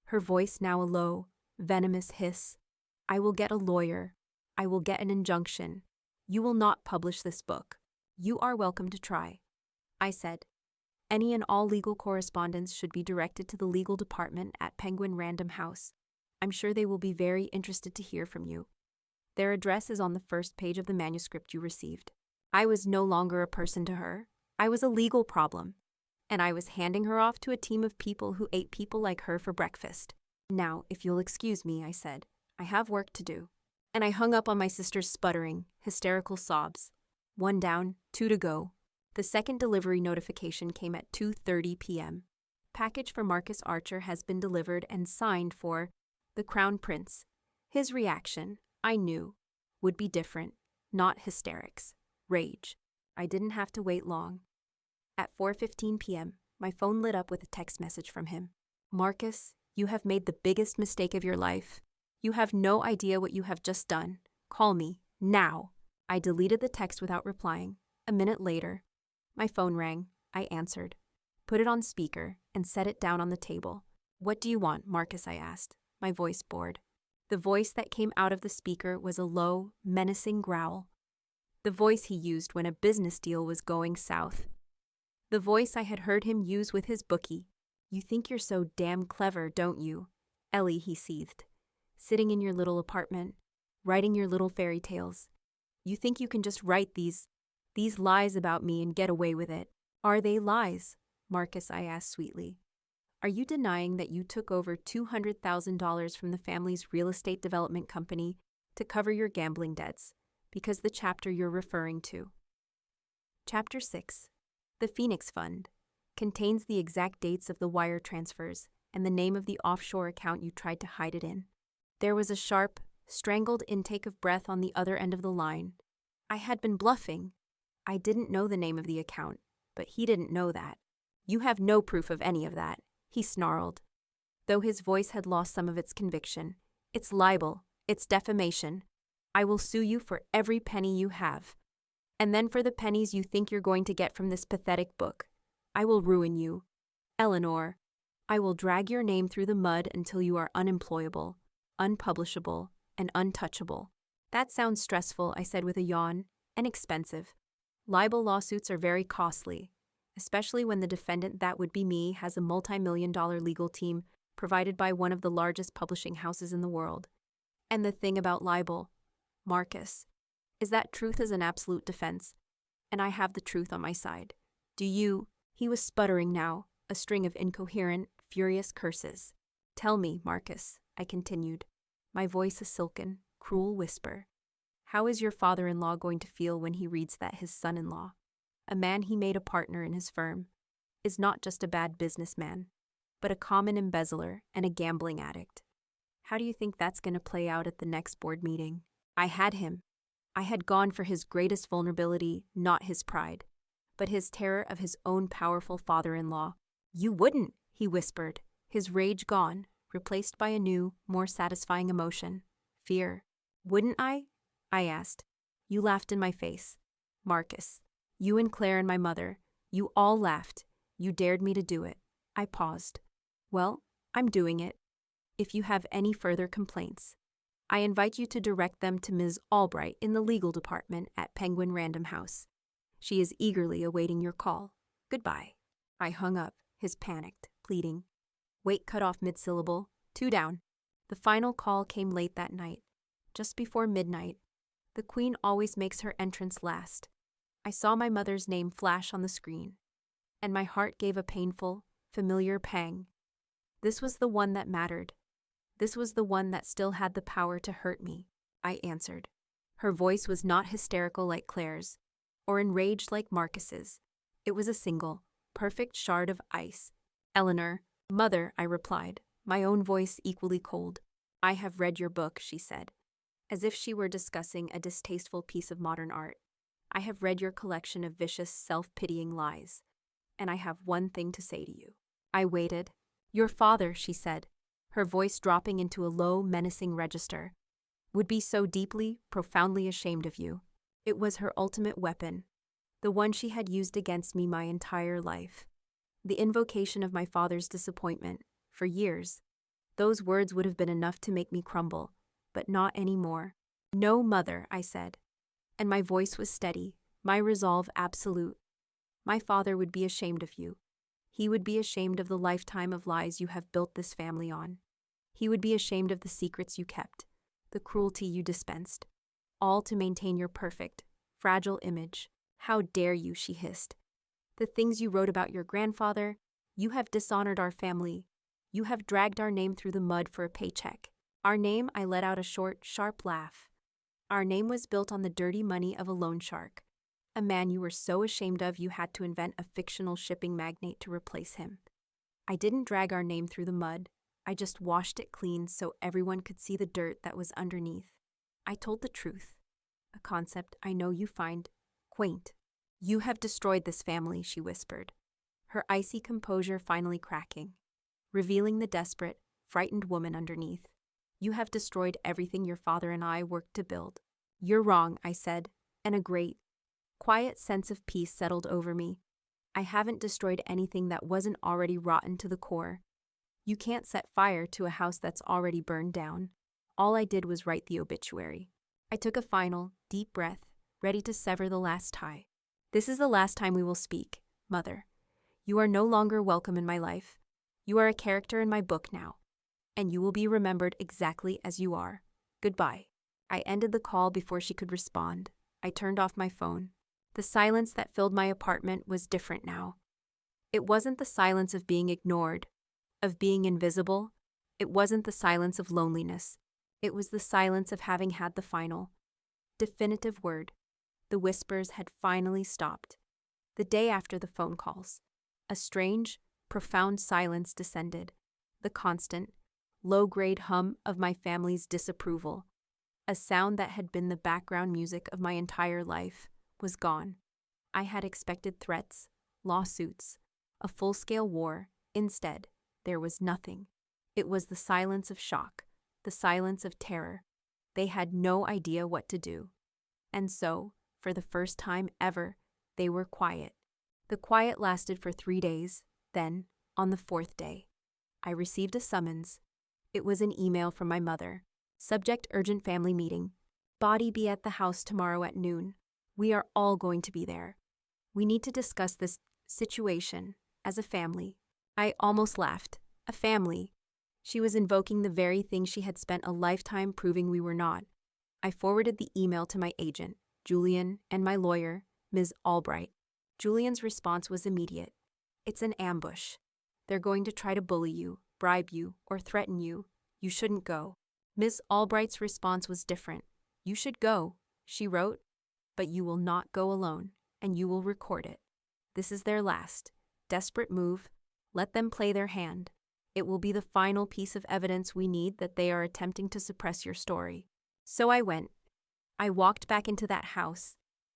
her voice now a low, venomous hiss. "I will get a lawyer. I will get an injunction. You will not publish this book. You are welcome to try." I said, Any and all legal correspondence should be directed to the legal department at Penguin Random House. I'm sure they will be very interested to hear from you. Their address is on the first page of the manuscript you received. I was no longer a person to her. I was a legal problem. And I was handing her off to a team of people who ate people like her for breakfast. Now, if you'll excuse me, I said, I have work to do. And I hung up on my sister's sputtering, hysterical sobs. 1 down, 2 to go. The second delivery notification came at 2:30 p.m. Package for Marcus Archer has been delivered and signed for the Crown Prince. His reaction, I knew, would be different, not hysterics, rage. I didn't have to wait long. At 4:15 p.m., my phone lit up with a text message from him. Marcus, you have made the biggest mistake of your life. You have no idea what you have just done. Call me, now. I deleted the text without replying. A minute later, my phone rang. I answered, put it on speaker, and set it down on the table. What do you want, Marcus? I asked, my voice bored. The voice that came out of the speaker was a low, menacing growl. The voice he used when a business deal was going south. The voice I had heard him use with his bookie. You think you're so damn clever, don't you? Ellie, he seethed. Sitting in your little apartment, writing your little fairy tales. You think you can just write these lies about me and get away with it. Are they lies? Marcus, I asked sweetly. Are you denying that you took over $200,000 from the family's real estate development company to cover your gambling debts? Because the chapter you're referring to. Chapter 6. The Phoenix Fund contains the exact dates of the wire transfers and the name of the offshore account you tried to hide it in. There was a sharp, strangled intake of breath on the other end of the line. I had been bluffing. I didn't know the name of the account, but he didn't know that. You have no proof of any of that, he snarled. Though his voice had lost some of its conviction. It's libel. It's defamation. I will sue you for every penny you have. And then for the pennies you think you're going to get from this pathetic book. I will ruin you. Eleanor, I will drag your name through the mud until you are unemployable, unpublishable, and untouchable. That sounds stressful, I said with a yawn, and expensive. Libel lawsuits are very costly, especially when the defendant, that would be me, has a multi-million-dollar legal team provided by one of the largest publishing houses in the world. And the thing about libel, Marcus, is that truth is an absolute defense, and I have the truth on my side. Do you? He was sputtering now, a string of incoherent, furious curses. Tell me, Marcus, I continued, my voice a silken, cruel whisper. How is your father-in-law going to feel when he reads that his son-in-law, a man he made a partner in his firm, is not just a bad businessman, but a common embezzler and a gambling addict? How do you think that's going to play out at the next board meeting? I had him. I had gone for his greatest vulnerability, not his pride, but his terror of his own powerful father-in-law. You wouldn't, he whispered, his rage gone, replaced by a new, more satisfying emotion, fear. Wouldn't I asked. You laughed in my face. Marcus, you and Claire and my mother, you all laughed. You dared me to do it. I paused. Well, I'm doing it. If you have any further complaints, I invite you to direct them to Ms. Albright in the legal department at Penguin Random House. She is eagerly awaiting your call. Goodbye. I hung up, his panicked, pleading. Wait cut off mid-syllable. 2 down. The final call came late that night, just before midnight. The Queen always makes her entrance last. I saw my mother's name flash on the screen, and my heart gave a painful, familiar pang. This was the one that mattered. This was the one that still had the power to hurt me, I answered. Her voice was not hysterical like Claire's, or enraged like Marcus's. It was a single, perfect shard of ice. Eleanor, Mother, I replied, my own voice equally cold. I have read your book, she said, as if she were discussing a distasteful piece of modern art. I have read your collection of vicious, self-pitying lies, and I have one thing to say to you. I waited. Your father, she said, her voice dropping into a low, menacing register, would be so deeply, profoundly ashamed of you. It was her ultimate weapon, the one she had used against me my entire life. The invocation of my father's disappointment, for years. Those words would have been enough to make me crumble, but not anymore. No, Mother, I said, and my voice was steady, my resolve absolute. My father would be ashamed of you. He would be ashamed of the lifetime of lies you have built this family on. He would be ashamed of the secrets you kept, the cruelty you dispensed, all to maintain your perfect, fragile image. How dare you, she hissed. The things you wrote about your grandfather, you have dishonored our family. You have dragged our name through the mud for a paycheck. Our name, I let out a short, sharp laugh. Our name was built on the dirty money of a loan shark, a man you were so ashamed of you had to invent a fictional shipping magnate to replace him. I didn't drag our name through the mud. I just washed it clean so everyone could see the dirt that was underneath. I told the truth, a concept I know you find quaint. You have destroyed this family, she whispered, her icy composure finally cracking, revealing the desperate, frightened woman underneath. You have destroyed everything your father and I worked to build. You're wrong, I said, and a great, quiet sense of peace settled over me. I haven't destroyed anything that wasn't already rotten to the core. You can't set fire to a house that's already burned down. All I did was write the obituary. I took a final, deep breath, ready to sever the last tie. This is the last time we will speak, Mother. You are no longer welcome in my life. You are a character in my book now, and you will be remembered exactly as you are. Goodbye. I ended the call before she could respond. I turned off my phone. The silence that filled my apartment was different now. It wasn't the silence of being ignored, of being invisible. It wasn't the silence of loneliness. It was the silence of having had the final, definitive word. The whispers had finally stopped. The day after the phone calls, a strange, profound silence descended, the constant, low-grade hum of my family's disapproval. A sound that had been the background music of my entire life was gone. I had expected threats, lawsuits, a full-scale war. Instead, there was nothing. It was the silence of shock, the silence of terror. They had no idea what to do. And so, for the first time ever, they were quiet. The quiet lasted for 3 days. Then, on the 4th day, I received a summons. It was an email from my mother. Subject: urgent family meeting. Body be at the house tomorrow at noon. We are all going to be there. We need to discuss this situation as a family. I almost laughed. A family. She was invoking the very thing she had spent a lifetime proving we were not. I forwarded the email to my agent, Julian, and my lawyer, Ms. Albright. Julian's response was immediate. It's an ambush. They're going to try to bully you, bribe you, or threaten you. You shouldn't go. Ms. Albright's response was different. You should go, she wrote, but you will not go alone, and you will record it. This is their last, desperate move. Let them play their hand. It will be the final piece of evidence we need that they are attempting to suppress your story. So I went. I walked back into that house,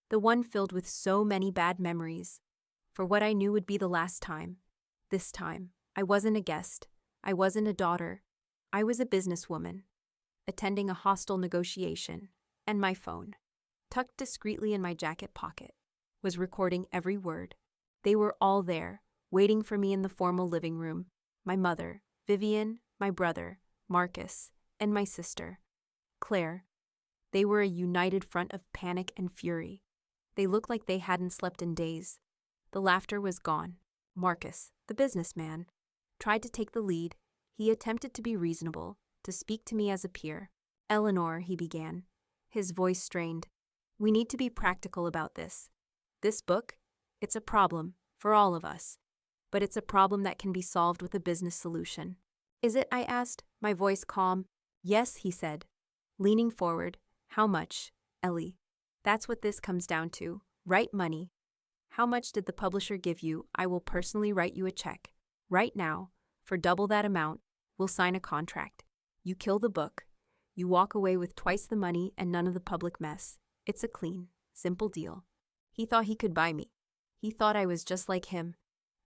the one filled with so many bad memories, for what I knew would be the last time. This time, I wasn't a guest. I wasn't a daughter. I was a businesswoman, attending a hostile negotiation, and my phone, tucked discreetly in my jacket pocket, was recording every word. They were all there, waiting for me in the formal living room. My mother, Vivian, my brother, Marcus, and my sister, Claire. They were a united front of panic and fury. They looked like they hadn't slept in days. The laughter was gone. Marcus, the businessman, tried to take the lead. He attempted to be reasonable, to speak to me as a peer. Eleanor, he began, his voice strained. We need to be practical about this. This book, it's a problem for all of us, but it's a problem that can be solved with a business solution. Is it? I asked, my voice calm. Yes, he said, leaning forward. How much, Ellie? That's what this comes down to. Right money. How much did the publisher give you? I will personally write you a check. Right now, for double that amount, we'll sign a contract. You kill the book. You walk away with twice the money and none of the public mess. It's a clean, simple deal. He thought he could buy me. He thought I was just like him,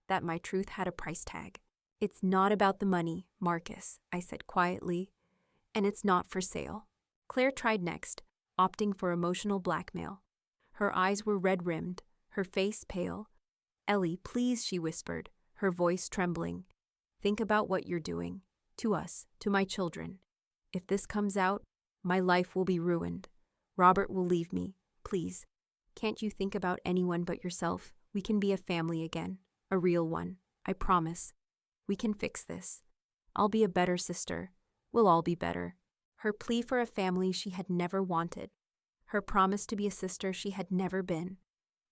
that my truth had a price tag. It's not about the money, Marcus, I said quietly, and it's not for sale. Claire tried next, opting for emotional blackmail. Her eyes were red-rimmed, her face pale. Ellie, please, she whispered, her voice trembling. Think about what you're doing. To us, to my children. If this comes out, my life will be ruined. Robert will leave me. Please. Can't you think about anyone but yourself? We can be a family again. A real one. I promise. We can fix this. I'll be a better sister. We'll all be better. Her plea for a family she had never wanted, her promise to be a sister she had never been,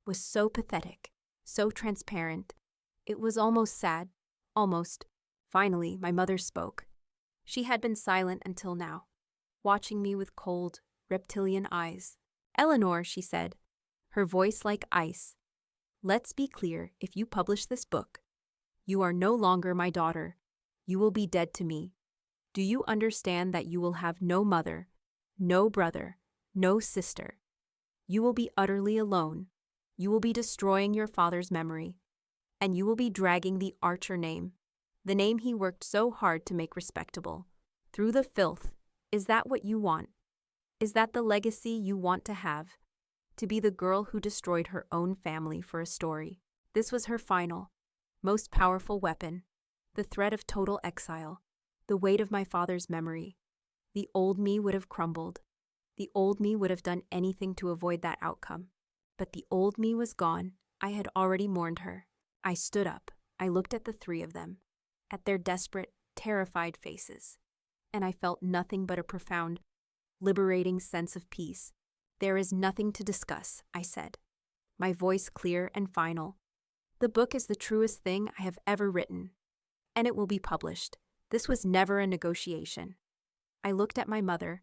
was so pathetic, so transparent. It was almost sad. Almost. Finally, my mother spoke. She had been silent until now, watching me with cold, reptilian eyes. "Eleanor," she said, her voice like ice, "let's be clear, if you publish this book, you are no longer my daughter. You will be dead to me. Do you understand that you will have no mother, no brother, no sister? You will be utterly alone. You will be destroying your father's memory, and you will be dragging the Archer name, the name he worked so hard to make respectable, through the filth. Is that what you want? Is that the legacy you want to have? To be the girl who destroyed her own family for a story?" This was her final, most powerful weapon, the threat of total exile, the weight of my father's memory. The old me would have crumbled. The old me would have done anything to avoid that outcome. But the old me was gone. I had already mourned her. I stood up. I looked at the three of them, at their desperate, terrified faces, and I felt nothing but a profound, liberating sense of peace. "There is nothing to discuss," I said, my voice clear and final. "The book is the truest thing I have ever written, and it will be published. This was never a negotiation." I looked at my mother.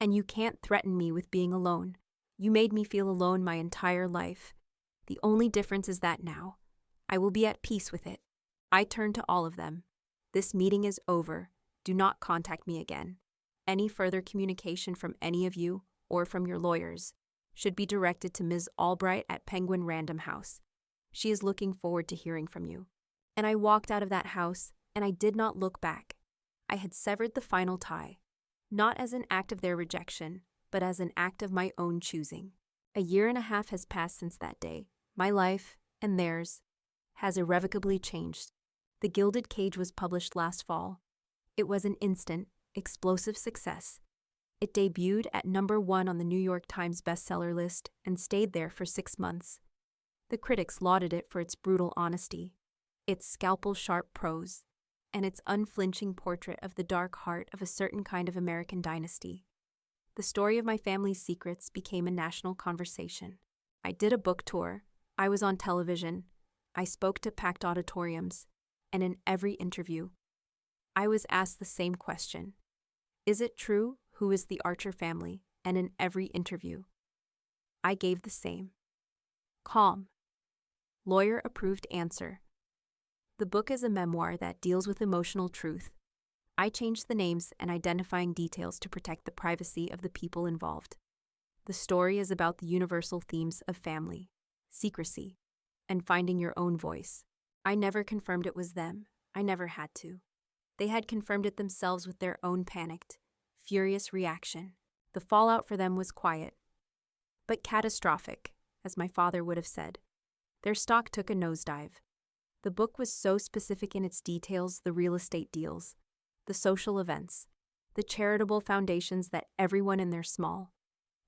"And you can't threaten me with being alone. You made me feel alone my entire life. The only difference is that now I will be at peace with it." I turned to all of them. "This meeting is over. Do not contact me again. Any further communication from any of you, or from your lawyers, should be directed to Ms. Albright at Penguin Random House. She is looking forward to hearing from you." And I walked out of that house, and I did not look back. I had severed the final tie, not as an act of their rejection, but as an act of my own choosing. 1.5 years has passed since that day. My life, and theirs, has irrevocably changed. The Gilded Cage was published last fall. It was an instant, explosive success. It debuted at #1 on the New York Times bestseller list and stayed there for 6 months. The critics lauded it for its brutal honesty, its scalpel-sharp prose, and its unflinching portrait of the dark heart of a certain kind of American dynasty. The story of my family's secrets became a national conversation. I did a book tour. I was on television. I spoke to packed auditoriums. And in every interview, I was asked the same question. Is it true? Who is the Archer family? And in every interview, I gave the same calm, lawyer-approved answer. The book is a memoir that deals with emotional truth. I changed the names and identifying details to protect the privacy of the people involved. The story is about the universal themes of family, secrecy, and finding your own voice. I never confirmed it was them. I never had to. They had confirmed it themselves with their own panicked, furious reaction. The fallout for them was quiet, but catastrophic, as my father would have said. Their stock took a nosedive. The book was so specific in its details, the real estate deals, the social events, the charitable foundations that everyone in their small,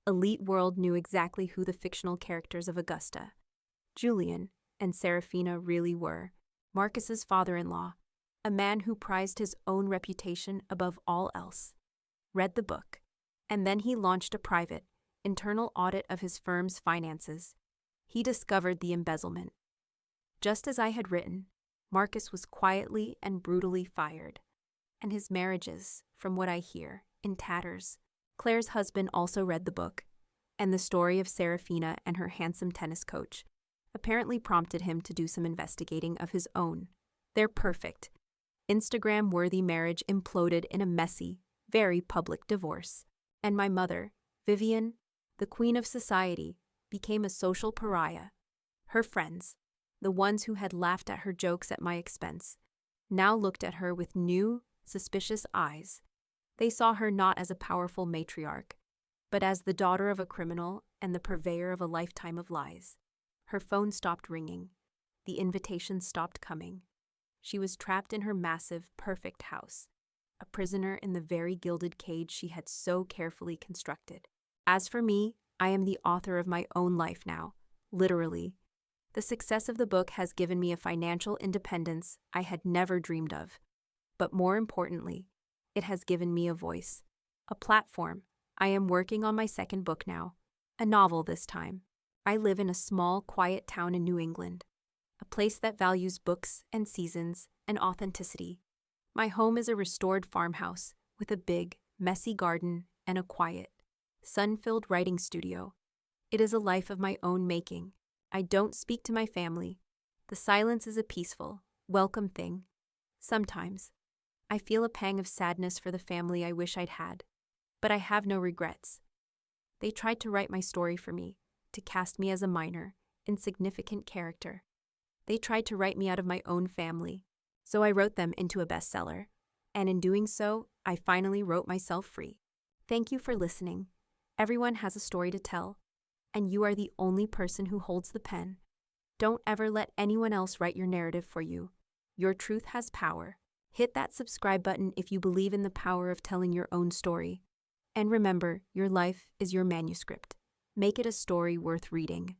elite world knew exactly who the fictional characters of Augusta, Julian, and Serafina really were. Marcus's father-in-law, a man who prized his own reputation above all else, read the book, and then he launched a private, internal audit of his firm's finances. He discovered the embezzlement. Just as I had written, Marcus was quietly and brutally fired, and his marriage is, from what I hear, in tatters. Claire's husband also read the book, and the story of Serafina and her handsome tennis coach apparently prompted him to do some investigating of his own. Their perfect, Instagram-worthy marriage imploded in a messy, very public divorce. And my mother, Vivian, the queen of society, became a social pariah. Her friends, the ones who had laughed at her jokes at my expense, now looked at her with new, suspicious eyes. They saw her not as a powerful matriarch, but as the daughter of a criminal and the purveyor of a lifetime of lies. Her phone stopped ringing. The invitations stopped coming. She was trapped in her massive, perfect house, a prisoner in the very gilded cage she had so carefully constructed. As for me, I am the author of my own life now, literally. The success of the book has given me a financial independence I had never dreamed of. But more importantly, it has given me a voice, a platform. I am working on my second book now, a novel this time. I live in a small, quiet town in New England, a place that values books and seasons and authenticity. My home is a restored farmhouse with a big, messy garden and a quiet, sun-filled writing studio. It is a life of my own making. I don't speak to my family. The silence is a peaceful, welcome thing. Sometimes, I feel a pang of sadness for the family I wish I'd had, but I have no regrets. They tried to write my story for me, to cast me as a minor, insignificant character. They tried to write me out of my own family, so I wrote them into a bestseller. And in doing so, I finally wrote myself free. Thank you for listening. Everyone has a story to tell, and you are the only person who holds the pen. Don't ever let anyone else write your narrative for you. Your truth has power. Hit that subscribe button if you believe in the power of telling your own story. And remember, your life is your manuscript. Make it a story worth reading.